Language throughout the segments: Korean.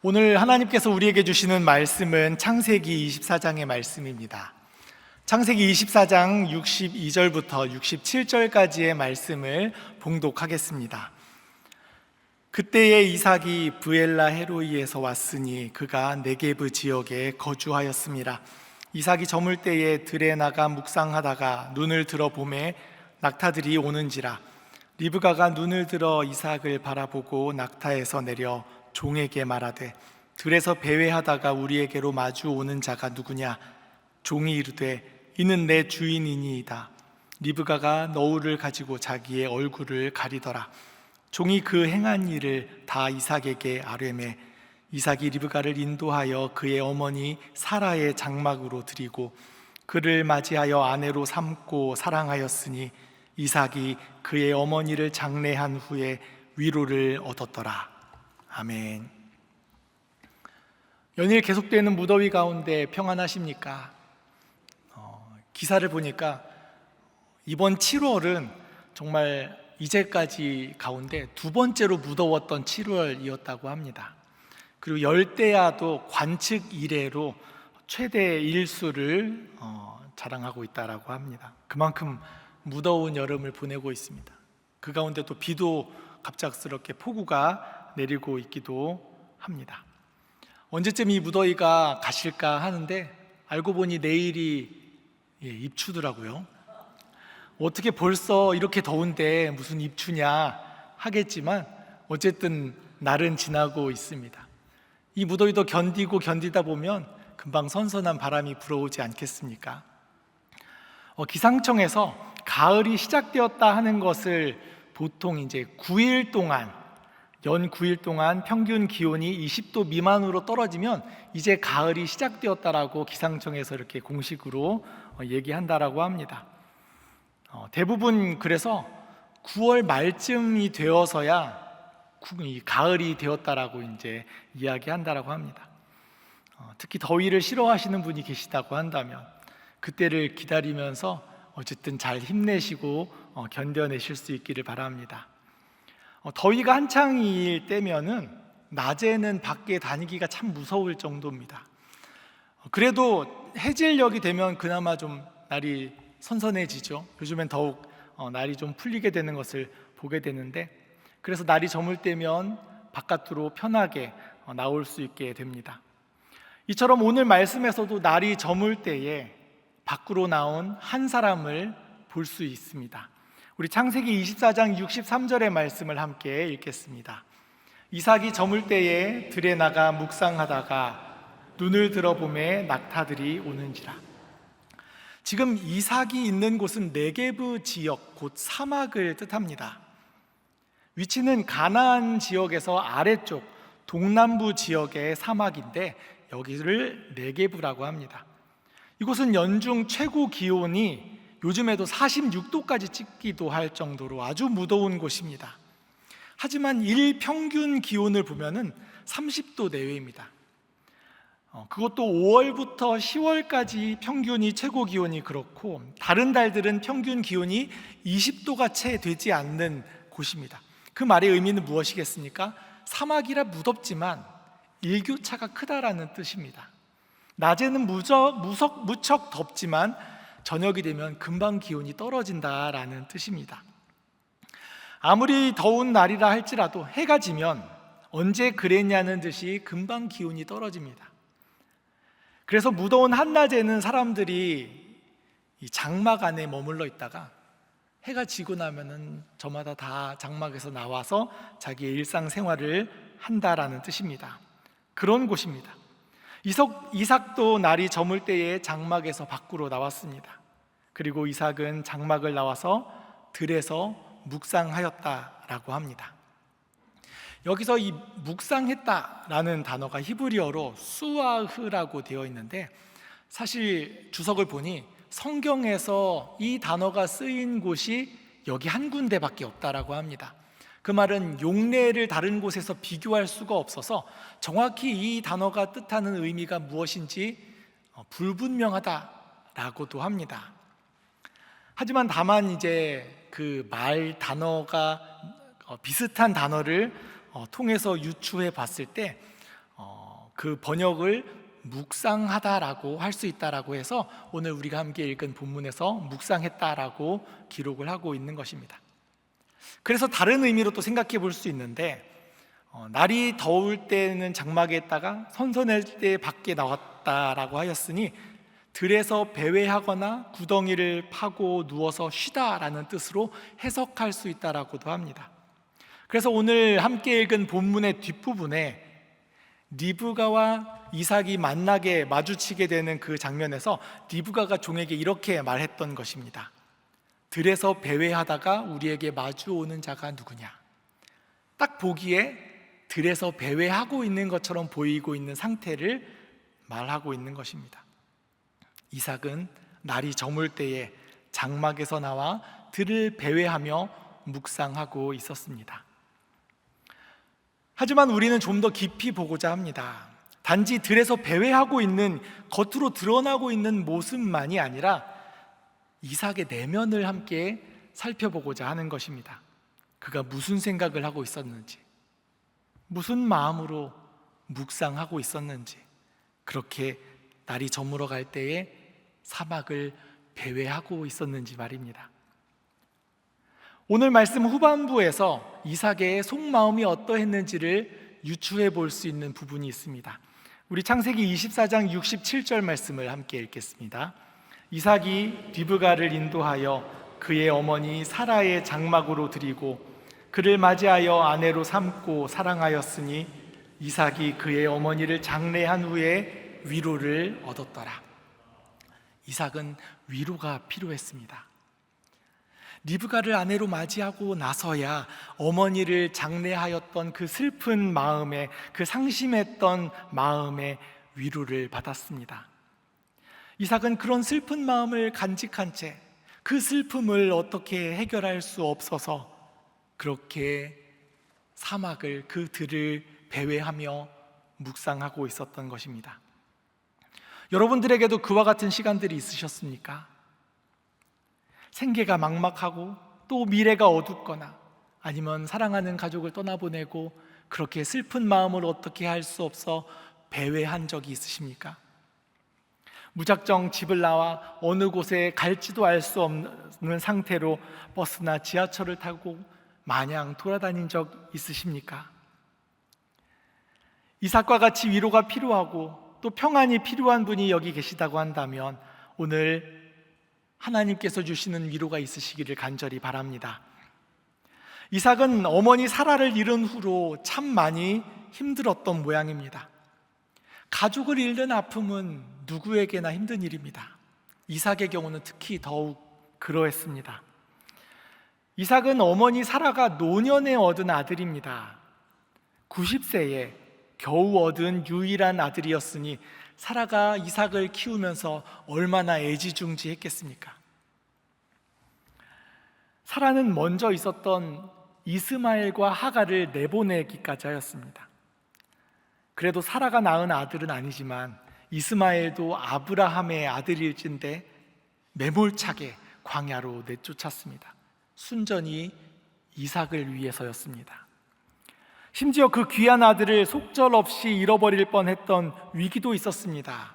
오늘 하나님께서 우리에게 주시는 말씀은 창세기 24장의 말씀입니다. 창세기 24장 62절부터 67절까지의 말씀을 봉독하겠습니다. 그때에 이삭이 브엘라 헤로이에서 왔으니 그가 네게브 지역에 거주하였습니다. 이삭이 저물 때에 들에 나가 묵상하다가 눈을 들어 보매 낙타들이 오는지라. 리브가가 눈을 들어 이삭을 바라보고 낙타에서 내려 종에게 말하되 들에서 배회하다가 우리에게로 마주 오는 자가 누구냐? 종이 이르되 이는 내 주인이니이다. 리브가가 너울을 가지고 자기의 얼굴을 가리더라. 종이 그 행한 일을 다 이삭에게 아뢰매 이삭이 리브가를 인도하여 그의 어머니 사라의 장막으로 드리고 그를 맞이하여 아내로 삼고 사랑하였으니 이삭이 그의 어머니를 장례한 후에 위로를 얻었더라. 아멘. 연일 계속되는 무더위 가운데 평안하십니까? 기사를 보니까 이번 7월은 정말 이제까지 가운데 두 번째로 무더웠던 7월이었다고 합니다. 그리고 열대야도 관측 이래로 최대 일수를 자랑하고 있다고 합니다. 그만큼 무더운 여름을 보내고 있습니다. 그 가운데 또 비도 갑작스럽게 폭우가 내리고 있기도 합니다. 언제쯤 이 무더위가 가실까 하는데 알고 보니 내일이 입추더라고요. 어떻게 벌써 이렇게 더운데 무슨 입추냐 하겠지만 어쨌든 날은 지나고 있습니다. 이 무더위도 견디다 보면 금방 선선한 바람이 불어오지 않겠습니까? 기상청에서 가을이 시작되었다 하는 것을 보통 이제 9일 동안 연 9일 동안 평균 기온이 20도 미만으로 떨어지면 이제 가을이 시작되었다라고 기상청에서 이렇게 공식으로 얘기한다라고 합니다. 대부분 그래서 9월 말쯤이 되어서야 가을이 되었다라고 이제 이야기한다라고 합니다. 특히 더위를 싫어하시는 분이 계시다고 한다면 그때를 기다리면서 어쨌든 잘 힘내시고 견뎌내실 수 있기를 바랍니다. 더위가 한창일 때면은 낮에는 밖에 다니기가 참 무서울 정도입니다. 그래도 해질녘이 되면 그나마 좀 날이 선선해지죠. 요즘엔 더욱 날이 좀 풀리게 되는 것을 보게 되는데 그래서 날이 저물 때면 바깥으로 편하게 나올 수 있게 됩니다. 이처럼 오늘 말씀에서도 날이 저물 때에 밖으로 나온 한 사람을 볼 수 있습니다. 우리 창세기 24장 63절의 말씀을 함께 읽겠습니다. 이삭이 저물 때에 들에 나가 묵상하다가 눈을 들어보매 낙타들이 오는지라. 지금 이삭이 있는 곳은 네게브 지역, 곧 사막을 뜻합니다. 위치는 가나안 지역에서 아래쪽 동남부 지역의 사막인데 여기를 네게브라고 합니다. 이곳은 연중 최고 기온이 요즘에도 46도까지 찍기도 할 정도로 아주 무더운 곳입니다. 하지만 일평균 기온을 보면은 30도 내외입니다. 그것도 5월부터 10월까지 평균이 최고 기온이 그렇고 다른 달들은 평균 기온이 20도가 채 되지 않는 곳입니다. 그 말의 의미는 무엇이겠습니까? 사막이라 무덥지만 일교차가 크다라는 뜻입니다. 낮에는 무척 덥지만 저녁이 되면 금방 기온이 떨어진다라는 뜻입니다. 아무리 더운 날이라 할지라도 해가 지면 언제 그랬냐는 듯이 금방 기온이 떨어집니다. 그래서 무더운 한낮에는 사람들이 이 장막 안에 머물러 있다가 해가 지고 나면은 저마다 다 장막에서 나와서 자기의 일상생활을 한다라는 뜻입니다. 그런 곳입니다. 이삭도 날이 저물 때에 장막에서 밖으로 나왔습니다. 그리고 이삭은 장막을 나와서 들에서 묵상하였다라고 합니다. 여기서 이 묵상했다라는 단어가 히브리어로 수아흐라고 되어 있는데 사실 주석을 보니 성경에서 이 단어가 쓰인 곳이 여기 한 군데밖에 없다라고 합니다. 그 말은 용례를 다른 곳에서 비교할 수가 없어서 정확히 이 단어가 뜻하는 의미가 무엇인지 불분명하다라고도 합니다. 하지만 다만 이제 그 말 단어가 비슷한 단어를 통해서 유추해 봤을 때 그 번역을 묵상하다라고 할 수 있다라고 해서 오늘 우리가 함께 읽은 본문에서 묵상했다라고 기록을 하고 있는 것입니다. 그래서 다른 의미로 또 생각해 볼 수 있는데, 날이 더울 때는 장막에 있다가 선선할 때 밖에 나왔다라고 하였으니 들에서 배회하거나 구덩이를 파고 누워서 쉬다라는 뜻으로 해석할 수 있다라고도 합니다. 그래서 오늘 함께 읽은 본문의 뒷부분에 리브가와 이삭이 만나게 마주치게 되는 그 장면에서 리브가가 종에게 이렇게 말했던 것입니다. 들에서 배회하다가 우리에게 마주오는 자가 누구냐? 딱 보기에 들에서 배회하고 있는 것처럼 보이고 있는 상태를 말하고 있는 것입니다. 이삭은 날이 저물 때에 장막에서 나와 들을 배회하며 묵상하고 있었습니다. 하지만 우리는 좀 더 깊이 보고자 합니다. 단지 들에서 배회하고 있는, 겉으로 드러나고 있는 모습만이 아니라 이삭의 내면을 함께 살펴보고자 하는 것입니다. 그가 무슨 생각을 하고 있었는지, 무슨 마음으로 묵상하고 있었는지, 그렇게 날이 저물어 갈 때에 사막을 배회하고 있었는지 말입니다. 오늘 말씀 후반부에서 이삭의 속마음이 어떠했는지를 유추해 볼 수 있는 부분이 있습니다. 우리 창세기 24장 67절 말씀을 함께 읽겠습니다. 이삭이 리브가를 인도하여 그의 어머니 사라의 장막으로 들이고 그를 맞이하여 아내로 삼고 사랑하였으니 이삭이 그의 어머니를 장례한 후에 위로를 얻었더라. 이삭은 위로가 필요했습니다. 리브가를 아내로 맞이하고 나서야 어머니를 장례하였던 그 슬픈 마음에, 그 상심했던 마음에 위로를 받았습니다. 이삭은 그런 슬픈 마음을 간직한 채 그 슬픔을 어떻게 해결할 수 없어서 그렇게 사막을, 그 들을 배회하며 묵상하고 있었던 것입니다. 여러분들에게도 그와 같은 시간들이 있으셨습니까? 생계가 막막하고 또 미래가 어둡거나 아니면 사랑하는 가족을 떠나보내고 그렇게 슬픈 마음을 어떻게 할 수 없어 배회한 적이 있으십니까? 무작정 집을 나와 어느 곳에 갈지도 알 수 없는 상태로 버스나 지하철을 타고 마냥 돌아다닌 적 있으십니까? 이삭과 같이 위로가 필요하고 또 평안이 필요한 분이 여기 계시다고 한다면 오늘 하나님께서 주시는 위로가 있으시기를 간절히 바랍니다. 이삭은 어머니 사라를 잃은 후로 참 많이 힘들었던 모양입니다. 가족을 잃는 아픔은 누구에게나 힘든 일입니다. 이삭의 경우는 특히 더욱 그러했습니다. 이삭은 어머니 사라가 노년에 얻은 아들입니다. 90세에 겨우 얻은 유일한 아들이었으니 사라가 이삭을 키우면서 얼마나 애지중지했겠습니까? 사라는 먼저 있었던 이스마엘과 하갈을 내보내기까지 하였습니다. 그래도 사라가 낳은 아들은 아니지만 이스마엘도 아브라함의 아들일진데 매몰차게 광야로 내쫓았습니다. 순전히 이삭을 위해서였습니다. 심지어 그 귀한 아들을 속절없이 잃어버릴 뻔했던 위기도 있었습니다.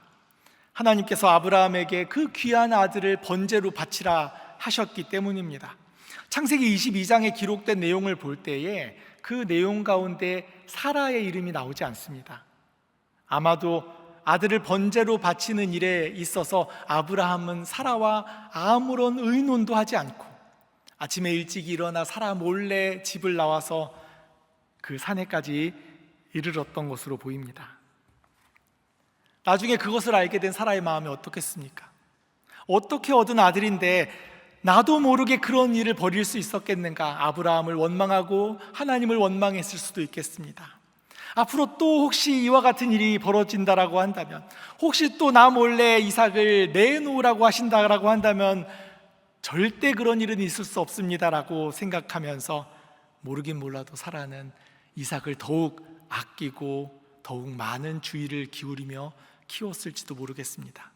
하나님께서 아브라함에게 그 귀한 아들을 번제로 바치라 하셨기 때문입니다. 창세기 22장에 기록된 내용을 볼 때에 그 내용 가운데 사라의 이름이 나오지 않습니다. 아마도 아들을 번제로 바치는 일에 있어서 아브라함은 사라와 아무런 의논도 하지 않고 아침에 일찍 일어나 사라 몰래 집을 나와서 그 산에까지 이르렀던 것으로 보입니다. 나중에 그것을 알게 된 사라의 마음이 어떻겠습니까? 어떻게 얻은 아들인데 나도 모르게 그런 일을 벌일 수 있었겠는가? 아브라함을 원망하고 하나님을 원망했을 수도 있겠습니다. 앞으로 또 혹시 이와 같은 일이 벌어진다라고 한다면, 혹시 또 나 몰래 이삭을 내놓으라고 하신다라고 한다면 절대 그런 일은 있을 수 없습니다라고 생각하면서 모르긴 몰라도 사라는 이삭을 더욱 아끼고 더욱 많은 주의를 기울이며 키웠을지도 모르겠습니다.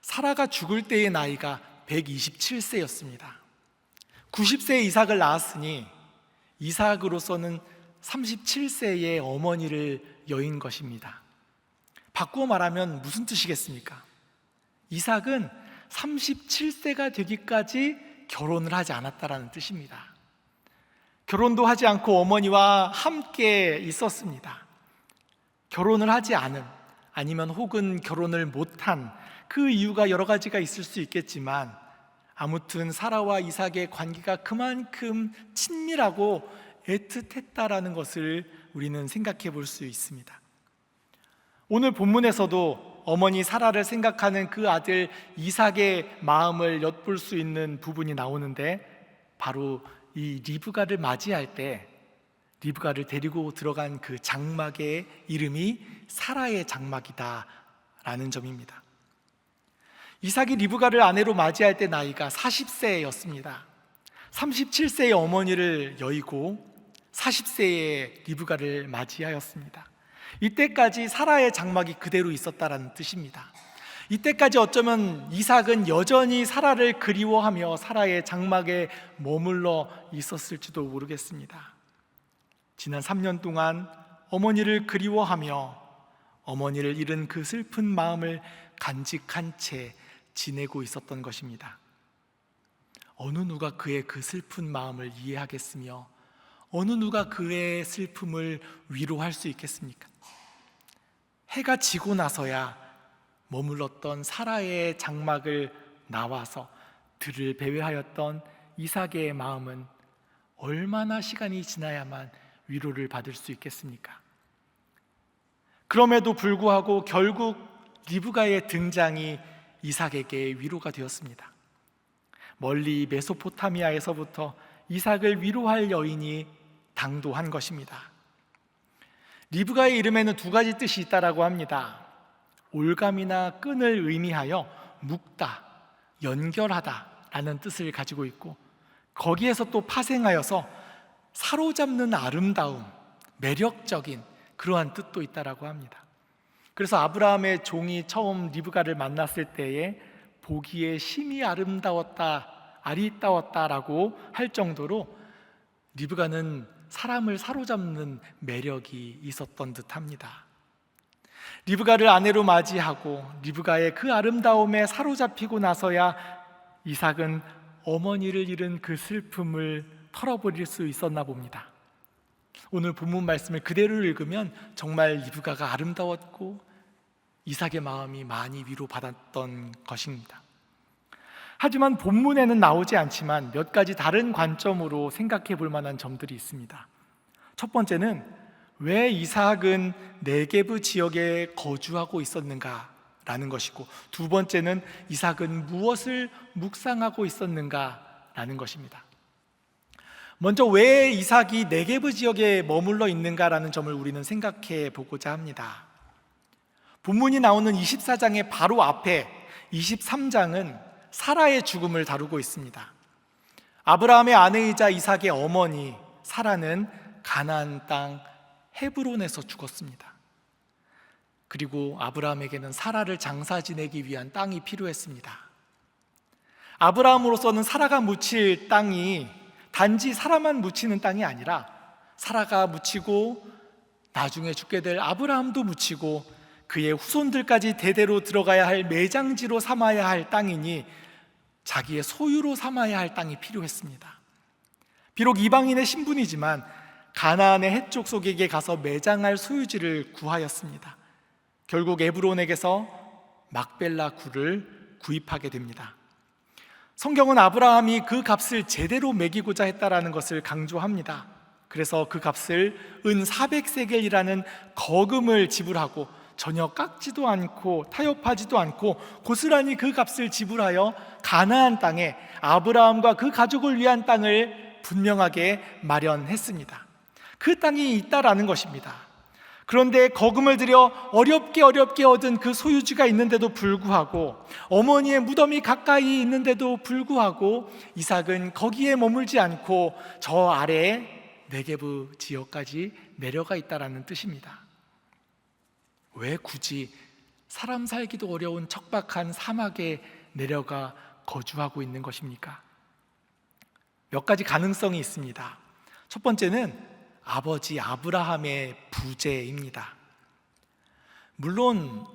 사라가 죽을 때의 나이가 127세였습니다. 90세에 이삭을 낳았으니 이삭으로서는 37세의 어머니를 여인 것입니다. 바꾸어 말하면 무슨 뜻이겠습니까? 이삭은 37세가 되기까지 결혼을 하지 않았다라는 뜻입니다. 결혼도 하지 않고 어머니와 함께 있었습니다. 결혼을 하지 않은, 아니면 혹은 결혼을 못한 그 이유가 여러 가지가 있을 수 있겠지만, 아무튼 사라와 이삭의 관계가 그만큼 친밀하고 애틋했다라는 것을 우리는 생각해 볼 수 있습니다. 오늘 본문에서도 어머니 사라를 생각하는 그 아들 이삭의 마음을 엿볼 수 있는 부분이 나오는데, 바로 이 리브가를 맞이할 때 리브가를 데리고 들어간 그 장막의 이름이 사라의 장막이다 라는 점입니다. 이삭이 리브가를 아내로 맞이할 때 나이가 40세였습니다. 37세의 어머니를 여의고 40세의 리브가를 맞이하였습니다. 이때까지 사라의 장막이 그대로 있었다라는 뜻입니다. 이때까지 어쩌면 이삭은 여전히 사라를 그리워하며 사라의 장막에 머물러 있었을지도 모르겠습니다. 지난 3년 동안 어머니를 그리워하며 어머니를 잃은 그 슬픈 마음을 간직한 채 지내고 있었던 것입니다. 어느 누가 그의 그 슬픈 마음을 이해하겠으며 어느 누가 그의 슬픔을 위로할 수 있겠습니까? 해가 지고 나서야 머물렀던 사라의 장막을 나와서 들을 배회하였던 이삭의 마음은 얼마나 시간이 지나야만 위로를 받을 수 있겠습니까? 그럼에도 불구하고 결국 리브가의 등장이 이삭에게 위로가 되었습니다. 멀리 메소포타미아에서부터 이삭을 위로할 여인이 당도한 것입니다. 리브가의 이름에는 두 가지 뜻이 있다라고 합니다. 올감이나 끈을 의미하여 묶다, 연결하다 라는 뜻을 가지고 있고, 거기에서 또 파생하여서 사로잡는 아름다움, 매력적인 그러한 뜻도 있다라고 합니다. 그래서 아브라함의 종이 처음 리브가를 만났을 때에 보기에 심히 아름다웠다, 아리따웠다라고 할 정도로 리브가는 사람을 사로잡는 매력이 있었던 듯합니다. 리브가를 아내로 맞이하고 리브가의 그 아름다움에 사로잡히고 나서야 이삭은 어머니를 잃은 그 슬픔을 털어버릴 수 있었나 봅니다. 오늘 본문 말씀을 그대로 읽으면 정말 리브가가 아름다웠고 이삭의 마음이 많이 위로받았던 것입니다. 하지만 본문에는 나오지 않지만 몇 가지 다른 관점으로 생각해 볼 만한 점들이 있습니다. 첫 번째는 왜 이삭은 네게브 지역에 거주하고 있었는가라는 것이고, 두 번째는 이삭은 무엇을 묵상하고 있었는가라는 것입니다. 먼저 왜 이삭이 네게브 지역에 머물러 있는가라는 점을 우리는 생각해 보고자 합니다. 본문이 나오는 24장의 바로 앞에 23장은 사라의 죽음을 다루고 있습니다. 아브라함의 아내이자 이삭의 어머니 사라는 가나안 땅 헤브론에서 죽었습니다. 그리고 아브라함에게는 사라를 장사 지내기 위한 땅이 필요했습니다. 아브라함으로서는 사라가 묻힐 땅이 단지 사라만 묻히는 땅이 아니라 사라가 묻히고 나중에 죽게 될 아브라함도 묻히고 그의 후손들까지 대대로 들어가야 할 매장지로 삼아야 할 땅이니 자기의 소유로 삼아야 할 땅이 필요했습니다. 비록 이방인의 신분이지만 가나안의 해족 속에게 가서 매장할 소유지를 구하였습니다. 결국 에브론에게서 막벨라 굴을 구입하게 됩니다. 성경은 아브라함이 그 값을 제대로 매기고자 했다라는 것을 강조합니다. 그래서 그 값을 은 400세겔이라는 거금을 지불하고 전혀 깎지도 않고 타협하지도 않고 고스란히 그 값을 지불하여 가나안 땅에 아브라함과 그 가족을 위한 땅을 분명하게 마련했습니다. 그 땅이 있다라는 것입니다. 그런데 거금을 들여 어렵게 얻은 그 소유지가 있는데도 불구하고, 어머니의 무덤이 가까이 있는데도 불구하고 이삭은 거기에 머물지 않고 저 아래에 네게브 지역까지 내려가 있다라는 뜻입니다. 왜 굳이 사람 살기도 어려운 척박한 사막에 내려가 거주하고 있는 것입니까? 몇 가지 가능성이 있습니다. 첫 번째는 아버지 아브라함의 부재입니다. 물론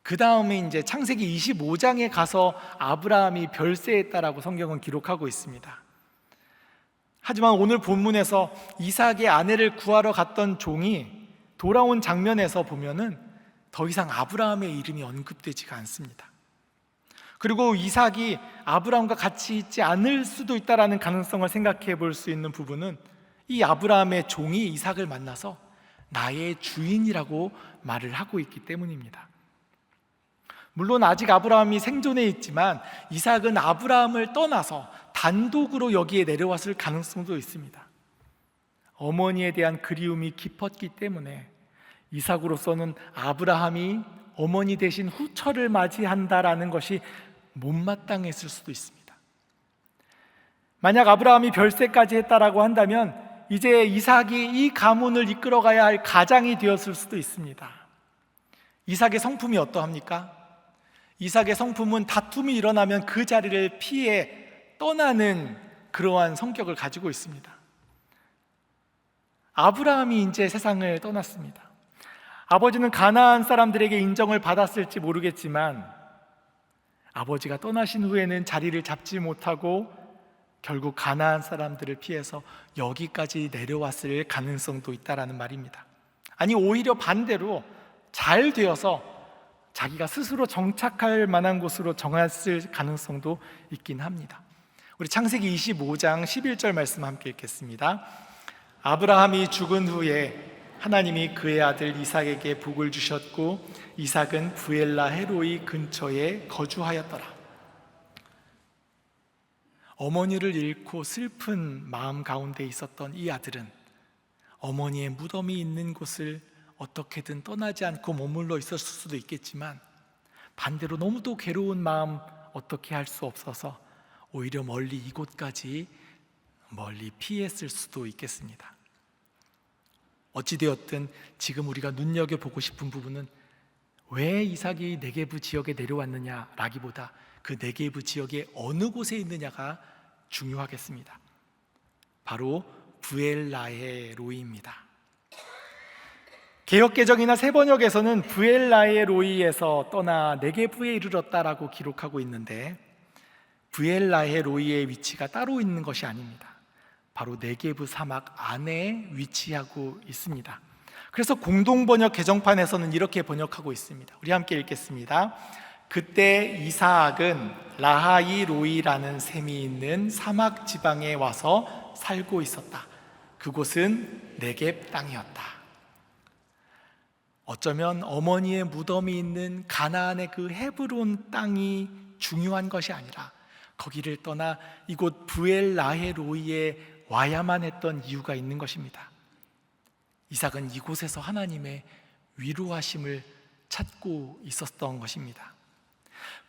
그 다음에 이제 창세기 25장에 가서 아브라함이 별세했다라고 성경은 기록하고 있습니다. 하지만 오늘 본문에서 이삭의 아내를 구하러 갔던 종이 돌아온 장면에서 보면은 더 이상 아브라함의 이름이 언급되지가 않습니다. 그리고 이삭이 아브라함과 같이 있지 않을 수도 있다라는 가능성을 생각해 볼 수 있는 부분은 이 아브라함의 종이 이삭을 만나서 나의 주인이라고 말을 하고 있기 때문입니다. 물론 아직 아브라함이 생존해 있지만 이삭은 아브라함을 떠나서 단독으로 여기에 내려왔을 가능성도 있습니다. 어머니에 대한 그리움이 깊었기 때문에 이삭으로서는 아브라함이 어머니 대신 후처를 맞이한다라는 것이 못마땅했을 수도 있습니다. 만약 아브라함이 별세까지 했다라고 한다면 이제 이삭이 이 가문을 이끌어가야 할 가장이 되었을 수도 있습니다. 이삭의 성품이 어떠합니까? 이삭의 성품은 다툼이 일어나면 그 자리를 피해 떠나는 그러한 성격을 가지고 있습니다. 아브라함이 이제 세상을 떠났습니다. 아버지는 가나안 사람들에게 인정을 받았을지 모르겠지만 아버지가 떠나신 후에는 자리를 잡지 못하고 결국 가나안 사람들을 피해서 여기까지 내려왔을 가능성도 있다라는 말입니다. 아니 오히려 반대로 잘 되어서 자기가 스스로 정착할 만한 곳으로 정했을 가능성도 있긴 합니다. 우리 창세기 25장 11절 말씀 함께 읽겠습니다. 아브라함이 죽은 후에 하나님이 그의 아들 이삭에게 복을 주셨고 이삭은 부엘라 헤로이 근처에 거주하였더라. 어머니를 잃고 슬픈 마음 가운데 있었던 이 아들은 어머니의 무덤이 있는 곳을 어떻게든 떠나지 않고 머물러 있었을 수도 있겠지만 반대로 너무도 괴로운 마음 어떻게 할 수 없어서 오히려 멀리 이곳까지 멀리 피했을 수도 있겠습니다. 어찌되었든 지금 우리가 눈여겨보고 싶은 부분은 왜 이삭이 네게브 지역에 내려왔느냐라기보다 그 네게브 지역의 어느 곳에 있느냐가 중요하겠습니다. 바로 부엘라의 로이입니다. 개역개정이나 세번역에서는 부엘라의 로이에서 떠나 네게브에 이르렀다라고 기록하고 있는데 부엘라의 로이의 위치가 따로 있는 것이 아닙니다. 바로 네게브 사막 안에 위치하고 있습니다. 그래서 공동번역 개정판에서는 이렇게 번역하고 있습니다. 우리 함께 읽겠습니다. 그때 이삭은 라하이 로이라는 샘이 있는 사막 지방에 와서 살고 있었다. 그곳은 네겝 땅이었다. 어쩌면 어머니의 무덤이 있는 가나안의 그 헤브론 땅이 중요한 것이 아니라 거기를 떠나 이곳 부엘라헤 로이에 와야만 했던 이유가 있는 것입니다. 이삭은 이곳에서 하나님의 위로하심을 찾고 있었던 것입니다.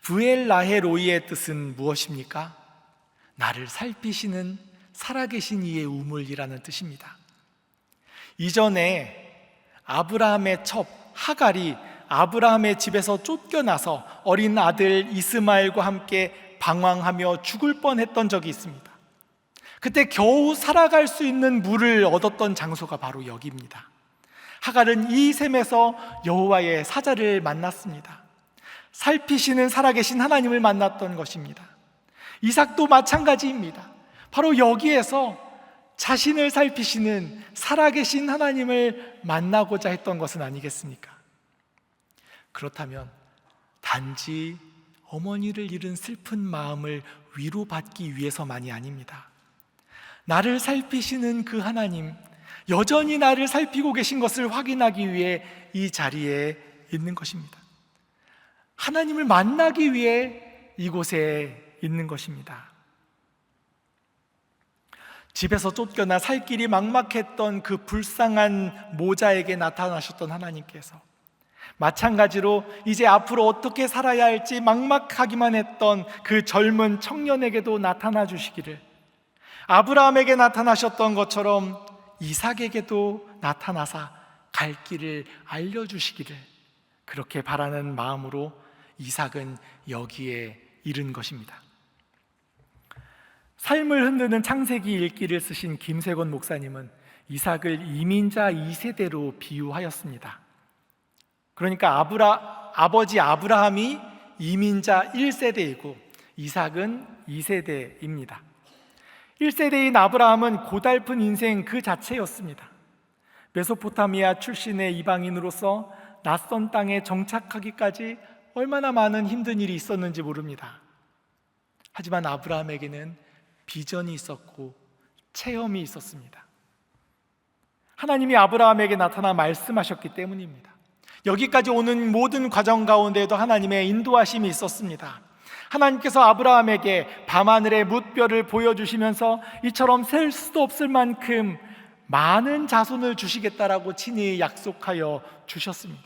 부엘라헤 로이의 뜻은 무엇입니까? 나를 살피시는 살아계신 이의 우물이라는 뜻입니다. 이전에 아브라함의 첩 하갈이 아브라함의 집에서 쫓겨나서 어린 아들 이스마엘과 함께 방황하며 죽을 뻔했던 적이 있습니다. 그때 겨우 살아갈 수 있는 물을 얻었던 장소가 바로 여기입니다. 하갈은 이 샘에서 여호와의 사자를 만났습니다. 살피시는 살아계신 하나님을 만났던 것입니다. 이삭도 마찬가지입니다. 바로 여기에서 자신을 살피시는 살아계신 하나님을 만나고자 했던 것은 아니겠습니까? 그렇다면 단지 어머니를 잃은 슬픈 마음을 위로받기 위해서만이 아닙니다. 나를 살피시는 그 하나님, 여전히 나를 살피고 계신 것을 확인하기 위해 이 자리에 있는 것입니다. 하나님을 만나기 위해 이곳에 있는 것입니다. 집에서 쫓겨나 살 길이 막막했던 그 불쌍한 모자에게 나타나셨던 하나님께서 마찬가지로 이제 앞으로 어떻게 살아야 할지 막막하기만 했던 그 젊은 청년에게도 나타나 주시기를, 아브라함에게 나타나셨던 것처럼 이삭에게도 나타나사 갈 길을 알려주시기를 그렇게 바라는 마음으로 이삭은 여기에 이른 것입니다. 삶을 흔드는 창세기 읽기를 쓰신 김세권 목사님은 이삭을 이민자 2세대로 비유하였습니다. 그러니까 아버지 아브라함이 이민자 1세대이고 이삭은 2세대입니다. 1세대인 아브라함은 고달픈 인생 그 자체였습니다. 메소포타미아 출신의 이방인으로서 낯선 땅에 정착하기까지 얼마나 많은 힘든 일이 있었는지 모릅니다. 하지만 아브라함에게는 비전이 있었고 체험이 있었습니다. 하나님이 아브라함에게 나타나 말씀하셨기 때문입니다. 여기까지 오는 모든 과정 가운데에도 하나님의 인도하심이 있었습니다. 하나님께서 아브라함에게 밤하늘의 뭇별을 보여주시면서 이처럼 셀 수도 없을 만큼 많은 자손을 주시겠다라고 친히 약속하여 주셨습니다.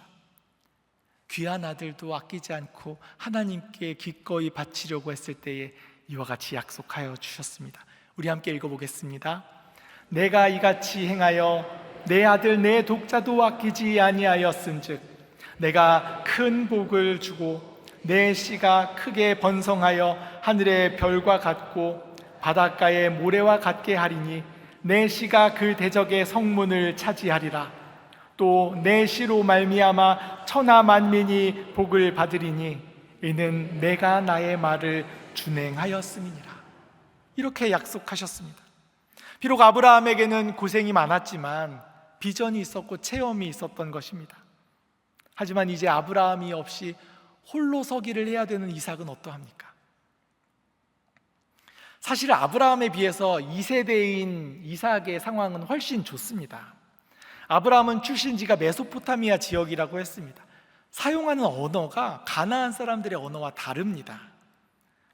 귀한 아들도 아끼지 않고 하나님께 기꺼이 바치려고 했을 때에 이와 같이 약속하여 주셨습니다. 우리 함께 읽어보겠습니다. 내가 이같이 행하여 내 아들 내 독자도 아끼지 아니하였은즉 내가 큰 복을 주고 내 씨가 크게 번성하여 하늘의 별과 같고 바닷가의 모래와 같게 하리니 내 씨가 그 대적의 성문을 차지하리라. 또 내 씨로 말미암아 천하 만민이 복을 받으리니 이는 내가 나의 말을 준행하였음이니라. 이렇게 약속하셨습니다. 비록 아브라함에게는 고생이 많았지만 비전이 있었고 체험이 있었던 것입니다. 하지만 이제 아브라함이 없이 홀로 서기를 해야 되는 이삭은 어떠합니까? 사실 아브라함에 비해서 2세대인 이삭의 상황은 훨씬 좋습니다. 아브라함은 출신지가 메소포타미아 지역이라고 했습니다. 사용하는 언어가 가나안 사람들의 언어와 다릅니다.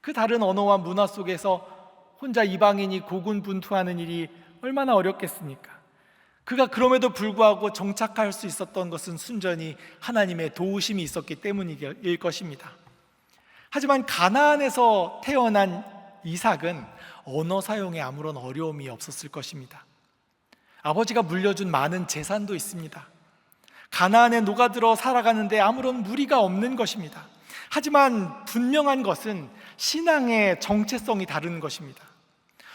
그 다른 언어와 문화 속에서 혼자 이방인이 고군분투하는 일이 얼마나 어렵겠습니까? 그가 그럼에도 불구하고 정착할 수 있었던 것은 순전히 하나님의 도우심이 있었기 때문일 것입니다. 하지만 가나안에서 태어난 이삭은 언어 사용에 아무런 어려움이 없었을 것입니다. 아버지가 물려준 많은 재산도 있습니다. 가나안에 녹아들어 살아가는데 아무런 무리가 없는 것입니다. 하지만 분명한 것은 신앙의 정체성이 다른 것입니다.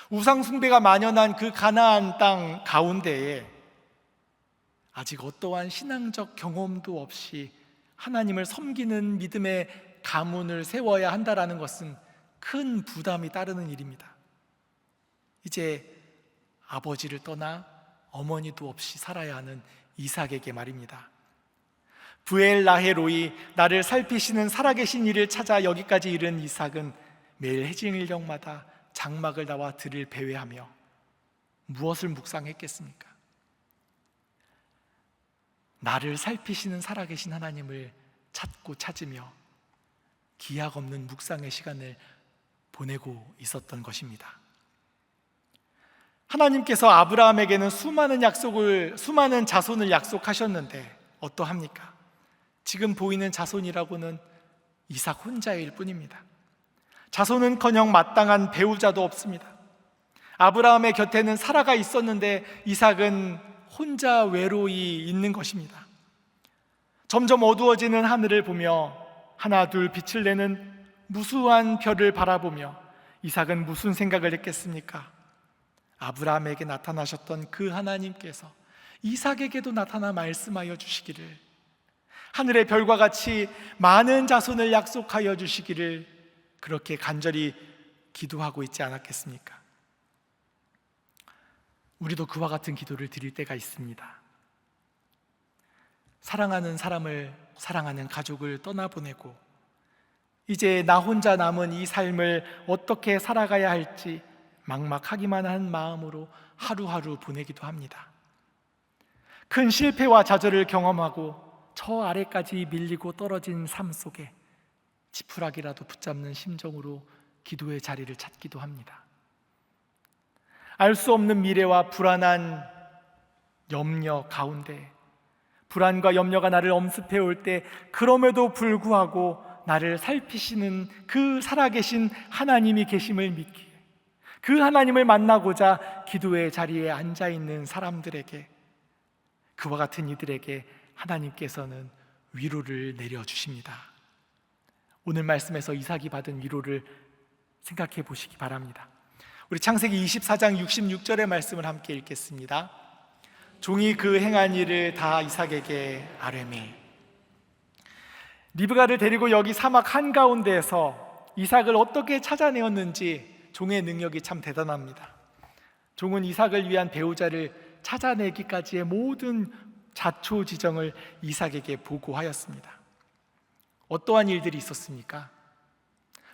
우상 숭배가 만연한 그 가나안 땅 가운데에 아직 어떠한 신앙적 경험도 없이 하나님을 섬기는 믿음의 가문을 세워야 한다라는 것은 큰 부담이 따르는 일입니다. 이제 아버지를 떠나 어머니도 없이 살아야 하는 이삭에게 말입니다. 브엘라헤로이, 나를 살피시는 살아계신 이를 찾아 여기까지 이른 이삭은 매일 해질녘마다 장막을 나와 들을 배회하며 무엇을 묵상했겠습니까? 나를 살피시는 살아계신 하나님을 찾고 찾으며 기약 없는 묵상의 시간을 보내고 있었던 것입니다. 하나님께서 아브라함에게는 수많은 자손을 약속하셨는데 어떠합니까? 지금 보이는 자손이라고는 이삭 혼자일 뿐입니다. 자손은커녕 마땅한 배우자도 없습니다. 아브라함의 곁에는 사라가 있었는데 이삭은 혼자 외로이 있는 것입니다. 점점 어두워지는 하늘을 보며 하나 둘 빛을 내는 무수한 별을 바라보며 이삭은 무슨 생각을 했겠습니까? 아브라함에게 나타나셨던 그 하나님께서 이삭에게도 나타나 말씀하여 주시기를, 하늘의 별과 같이 많은 자손을 약속하여 주시기를 그렇게 간절히 기도하고 있지 않았겠습니까? 우리도 그와 같은 기도를 드릴 때가 있습니다. 사랑하는 사람을, 사랑하는 가족을 떠나보내고 이제 나 혼자 남은 이 삶을 어떻게 살아가야 할지 막막하기만 한 마음으로 하루하루 보내기도 합니다. 큰 실패와 좌절을 경험하고 저 아래까지 밀리고 떨어진 삶 속에 지푸라기라도 붙잡는 심정으로 기도의 자리를 찾기도 합니다. 알 수 없는 미래와 불안한 염려 가운데, 불안과 염려가 나를 엄습해 올 때 그럼에도 불구하고 나를 살피시는 그 살아계신 하나님이 계심을 믿기에, 그 하나님을 만나고자 기도의 자리에 앉아있는 사람들에게, 그와 같은 이들에게 하나님께서는 위로를 내려주십니다. 오늘 말씀에서 이삭이 받은 위로를 생각해 보시기 바랍니다. 우리 창세기 24장 66절의 말씀을 함께 읽겠습니다. 종이 그 행한 일을 다 이삭에게 아뢰매. 리브가를 데리고 여기 사막 한가운데에서 이삭을 어떻게 찾아내었는지 종의 능력이 참 대단합니다. 종은 이삭을 위한 배우자를 찾아내기까지의 모든 자초지정을 이삭에게 보고하였습니다. 어떠한 일들이 있었습니까?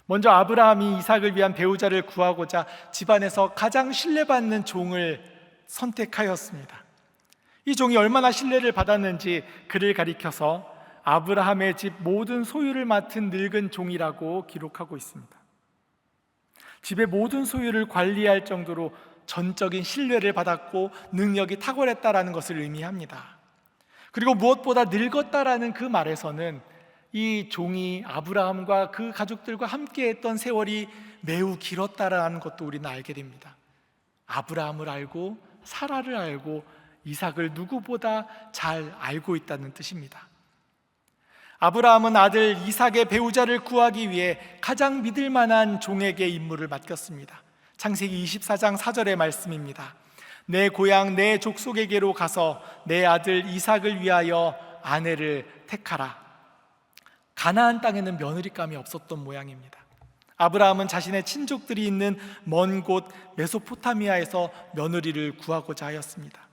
먼저 아브라함이 이삭을 위한 배우자를 구하고자 집안에서 가장 신뢰받는 종을 선택하였습니다. 이 종이 얼마나 신뢰를 받았는지 그를 가리켜서 아브라함의 집 모든 소유를 맡은 늙은 종이라고 기록하고 있습니다. 집의 모든 소유를 관리할 정도로 전적인 신뢰를 받았고 능력이 탁월했다라는 것을 의미합니다. 그리고 무엇보다 늙었다라는 그 말에서는 이 종이 아브라함과 그 가족들과 함께 했던 세월이 매우 길었다라는 것도 우리는 알게 됩니다. 아브라함을 알고 사라를 알고 이삭을 누구보다 잘 알고 있다는 뜻입니다. 아브라함은 아들 이삭의 배우자를 구하기 위해 가장 믿을 만한 종에게 임무를 맡겼습니다. 창세기 24장 4절의 말씀입니다. 내 고향 내 족속에게로 가서 내 아들 이삭을 위하여 아내를 택하라. 가나안 땅에는 며느리감이 없었던 모양입니다. 아브라함은 자신의 친족들이 있는 먼 곳 메소포타미아에서 며느리를 구하고자 하였습니다.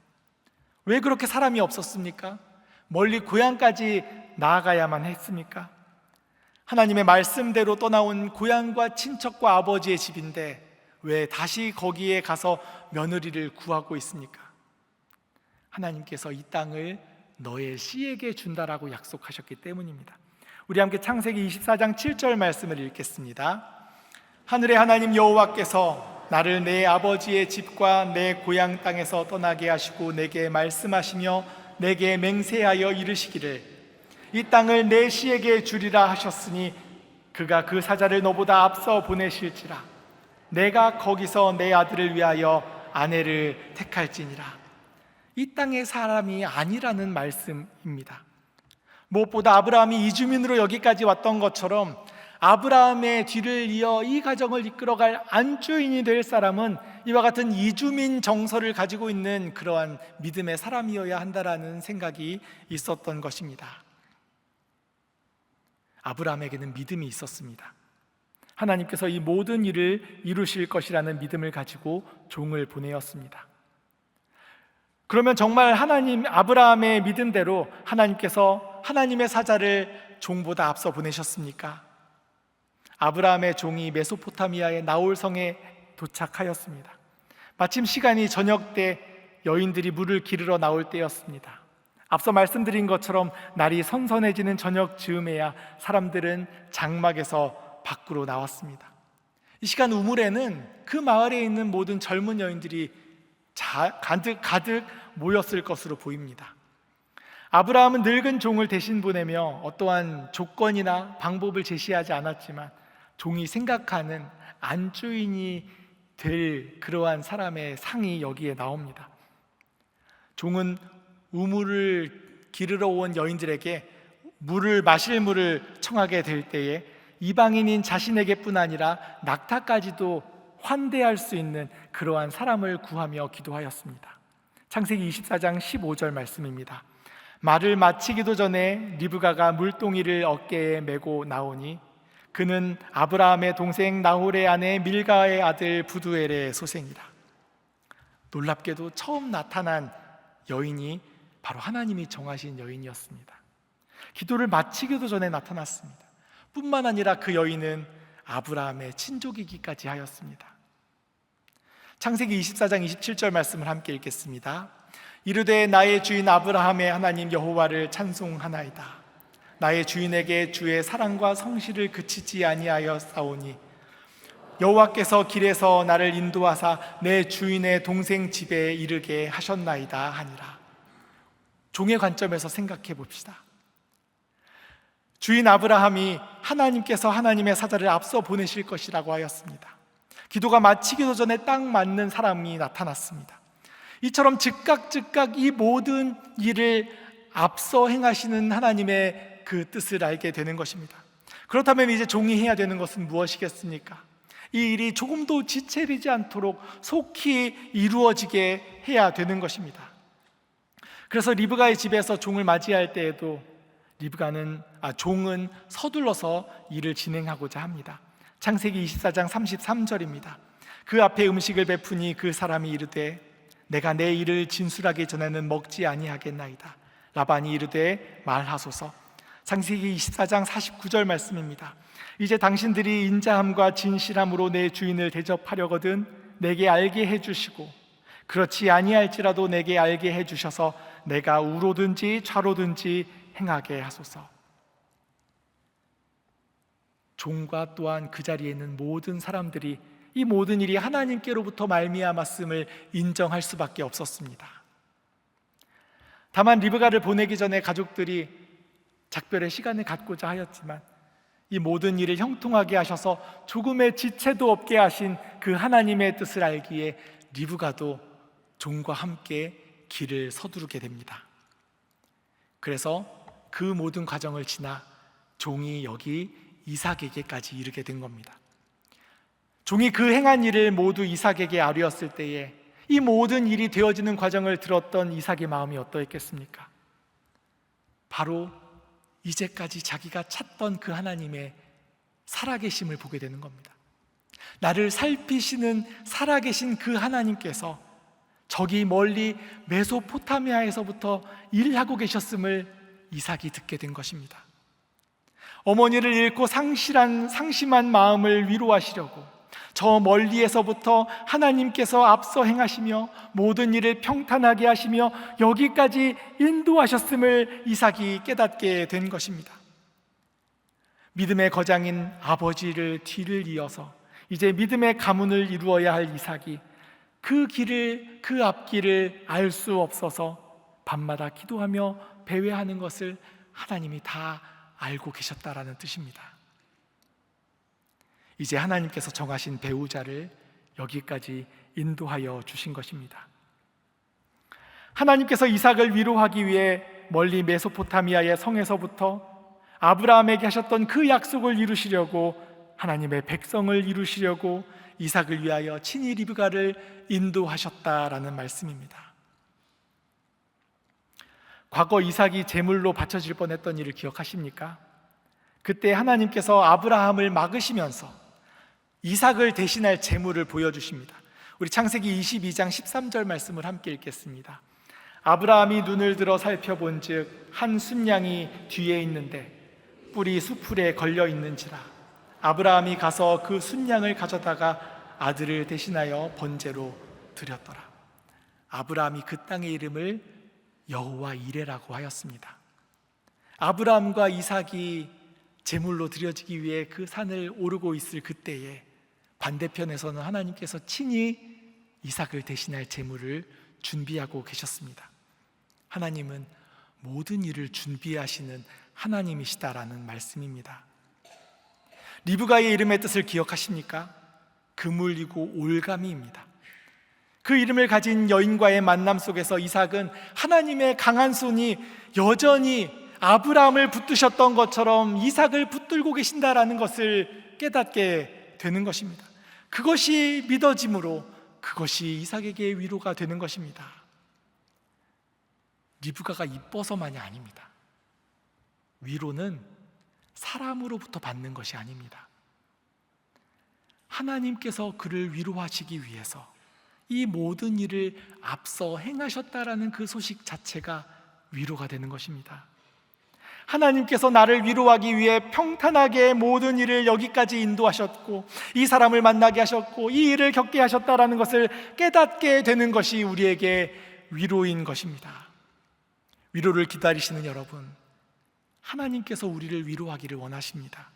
왜 그렇게 사람이 없었습니까? 멀리 고향까지 나아가야만 했습니까? 하나님의 말씀대로 떠나온 고향과 친척과 아버지의 집인데 왜 다시 거기에 가서 며느리를 구하고 있습니까? 하나님께서 이 땅을 너의 씨에게 준다라고 약속하셨기 때문입니다. 우리 함께 창세기 24장 7절 말씀을 읽겠습니다. 하늘의 하나님 여호와께서 나를 내 아버지의 집과 내 고향 땅에서 떠나게 하시고 내게 말씀하시며 내게 맹세하여 이르시기를 이 땅을 내 씨에게 주리라 하셨으니 그가 그 사자를 너보다 앞서 보내실지라 내가 거기서 내 아들을 위하여 아내를 택할지니라. 이 땅의 사람이 아니라는 말씀입니다. 무엇보다 아브라함이 이주민으로 여기까지 왔던 것처럼 아브라함의 뒤를 이어 이 가정을 이끌어갈 안주인이 될 사람은 이와 같은 이주민 정서를 가지고 있는 그러한 믿음의 사람이어야 한다라는 생각이 있었던 것입니다. 아브라함에게는 믿음이 있었습니다. 하나님께서 이 모든 일을 이루실 것이라는 믿음을 가지고 종을 보내었습니다. 그러면 정말 아브라함의 믿음대로 하나님께서 하나님의 사자를 종보다 앞서 보내셨습니까? 아브라함의 종이 메소포타미아의 나홀성에 도착하였습니다. 마침 시간이 저녁 때 여인들이 물을 기르러 나올 때였습니다. 앞서 말씀드린 것처럼 날이 선선해지는 저녁 즈음에야 사람들은 장막에서 밖으로 나왔습니다. 이 시간 우물에는 그 마을에 있는 모든 젊은 여인들이 가득 모였을 것으로 보입니다. 아브라함은 늙은 종을 대신 보내며 어떠한 조건이나 방법을 제시하지 않았지만 종이 생각하는 안주인이 될 그러한 사람의 상이 여기에 나옵니다. 종은 우물을 기르러 온 여인들에게 마실 물을 청하게 될 때에 이방인인 자신에게뿐 아니라 낙타까지도 환대할 수 있는 그러한 사람을 구하며 기도하였습니다. 창세기 24장 15절 말씀입니다. 말을 마치기도 전에 리브가가 물동이를 어깨에 메고 나오니 그는 아브라함의 동생 나홀의 아내 밀가의 아들 부두엘의 소생이라. 놀랍게도 처음 나타난 여인이 바로 하나님이 정하신 여인이었습니다. 기도를 마치기도 전에 나타났습니다. 뿐만 아니라 그 여인은 아브라함의 친족이기까지 하였습니다. 창세기 24장 27절 말씀을 함께 읽겠습니다. 이르되 나의 주인 아브라함의 하나님 여호와를 찬송하나이다. 나의 주인에게 주의 사랑과 성실을 그치지 아니하였사오니 여호와께서 길에서 나를 인도하사 내 주인의 동생 집에 이르게 하셨나이다 하니라. 종의 관점에서 생각해 봅시다. 주인 아브라함이 하나님께서 하나님의 사자를 앞서 보내실 것이라고 하였습니다. 기도가 마치기도 전에 딱 맞는 사람이 나타났습니다. 이처럼 즉각 이 모든 일을 앞서 행하시는 하나님의 그 뜻을 알게 되는 것입니다. 그렇다면 이제 종이 해야 되는 것은 무엇이겠습니까? 이 일이 조금도 지체되지 않도록 속히 이루어지게 해야 되는 것입니다. 그래서 리브가의 집에서 종을 맞이할 때에도 종은 서둘러서 일을 진행하고자 합니다. 창세기 24장 33절입니다. 그 앞에 음식을 베푸니 그 사람이 이르되 내가 내 일을 진술하기 전에는 먹지 아니하겠나이다. 라반이 이르되 말하소서. 창세기 24장 49절 말씀입니다. 이제 당신들이 인자함과 진실함으로 내 주인을 대접하려거든 내게 알게 해주시고 그렇지 아니할지라도 내게 알게 해주셔서 내가 우로든지 좌로든지 행하게 하소서. 종과 또한 그 자리에 있는 모든 사람들이 이 모든 일이 하나님께로부터 말미암았음을 인정할 수밖에 없었습니다. 다만 리브가를 보내기 전에 가족들이 작별의 시간을 갖고자 하였지만 이 모든 일을 형통하게 하셔서 조금의 지체도 없게 하신 그 하나님의 뜻을 알기에 리브가도 종과 함께 길을 서두르게 됩니다. 그래서 그 모든 과정을 지나 종이 여기 이삭에게까지 이르게 된 겁니다. 종이 그 행한 일을 모두 이삭에게 아뢰었을 때에 이 모든 일이 되어지는 과정을 들었던 이삭의 마음이 어떠했겠습니까? 바로 이제까지 자기가 찾던 그 하나님의 살아계심을 보게 되는 겁니다. 나를 살피시는 살아계신 그 하나님께서 저기 멀리 메소포타미아에서부터 일하고 계셨음을 이삭이 듣게 된 것입니다. 어머니를 잃고 상심한 마음을 위로하시려고 저 멀리에서부터 하나님께서 앞서 행하시며 모든 일을 평탄하게 하시며 여기까지 인도하셨음을 이삭이 깨닫게 된 것입니다. 믿음의 거장인 아버지를 뒤를 이어서 이제 믿음의 가문을 이루어야 할 이삭이 그 앞길을 알 수 없어서 밤마다 기도하며 배회하는 것을 하나님이 다 알고 계셨다라는 뜻입니다. 이제 하나님께서 정하신 배우자를 여기까지 인도하여 주신 것입니다. 하나님께서 이삭을 위로하기 위해 멀리 메소포타미아의 성에서부터 아브라함에게 하셨던 그 약속을 이루시려고 하나님의 백성을 이루시려고 이삭을 위하여 친히 리브가를 인도하셨다라는 말씀입니다. 과거 이삭이 제물로 바쳐질 뻔했던 일을 기억하십니까? 그때 하나님께서 아브라함을 막으시면서 이삭을 대신할 제물을 보여주십니다. 우리 창세기 22장 13절 말씀을 함께 읽겠습니다. 아브라함이 눈을 들어 살펴본즉 한 순양이 뒤에 있는데 뿔이 수풀에 걸려 있는지라 아브라함이 가서 그 순양을 가져다가 아들을 대신하여 번제로 드렸더라. 아브라함이 그 땅의 이름을 여호와 이레라고 하였습니다. 아브라함과 이삭이 제물로 드려지기 위해 그 산을 오르고 있을 그때에 반대편에서는 하나님께서 친히 이삭을 대신할 제물을 준비하고 계셨습니다. 하나님은 모든 일을 준비하시는 하나님이시다라는 말씀입니다. 리브가의 이름의 뜻을 기억하십니까? 그물이고 올가미입니다. 그 이름을 가진 여인과의 만남 속에서 이삭은 하나님의 강한 손이 여전히 아브라함을 붙드셨던 것처럼 이삭을 붙들고 계신다라는 것을 깨닫게 되는 것입니다. 그것이 믿어짐으로 그것이 이삭에게 위로가 되는 것입니다. 리브가가 이뻐서만이 아닙니다. 위로는 사람으로부터 받는 것이 아닙니다. 하나님께서 그를 위로하시기 위해서 이 모든 일을 앞서 행하셨다라는 그 소식 자체가 위로가 되는 것입니다. 하나님께서 나를 위로하기 위해 평탄하게 모든 일을 여기까지 인도하셨고 이 사람을 만나게 하셨고 이 일을 겪게 하셨다라는 것을 깨닫게 되는 것이 우리에게 위로인 것입니다. 위로를 기다리시는 여러분, 하나님께서 우리를 위로하기를 원하십니다.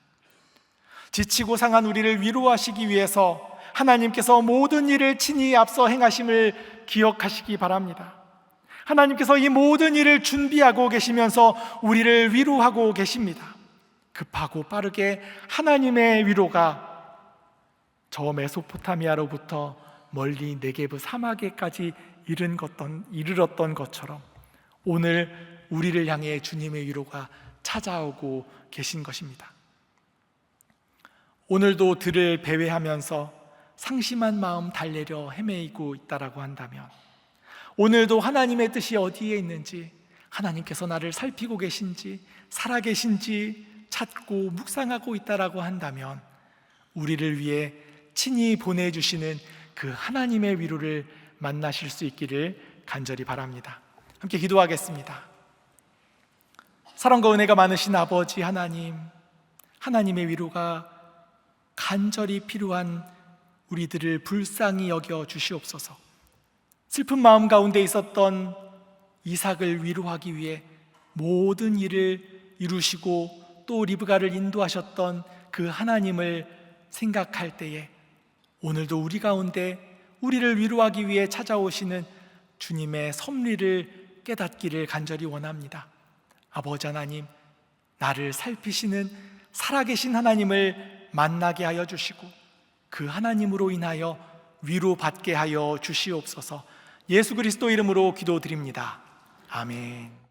지치고 상한 우리를 위로하시기 위해서 하나님께서 모든 일을 친히 앞서 행하심을 기억하시기 바랍니다. 하나님께서 이 모든 일을 준비하고 계시면서 우리를 위로하고 계십니다. 급하고 빠르게 하나님의 위로가 저 메소포타미아로부터 멀리 네게브 사막에까지 이르렀던 것처럼 오늘 우리를 향해 주님의 위로가 찾아오고 계신 것입니다. 오늘도 들을 배회하면서 상심한 마음 달래려 헤매이고 있다라고 한다면, 오늘도 하나님의 뜻이 어디에 있는지, 하나님께서 나를 살피고 계신지, 살아 계신지 찾고 묵상하고 있다라고 한다면 우리를 위해 친히 보내주시는 그 하나님의 위로를 만나실 수 있기를 간절히 바랍니다. 함께 기도하겠습니다. 사랑과 은혜가 많으신 아버지 하나님, 하나님의 위로가 간절히 필요한 우리들을 불쌍히 여겨 주시옵소서. 슬픈 마음 가운데 있었던 이삭을 위로하기 위해 모든 일을 이루시고 또 리브가를 인도하셨던 그 하나님을 생각할 때에 오늘도 우리 가운데 우리를 위로하기 위해 찾아오시는 주님의 섭리를 깨닫기를 간절히 원합니다. 아버지 하나님, 나를 살피시는 살아계신 하나님을 만나게 하여 주시고 그 하나님으로 인하여 위로받게 하여 주시옵소서. 예수 그리스도 이름으로 기도드립니다. 아멘.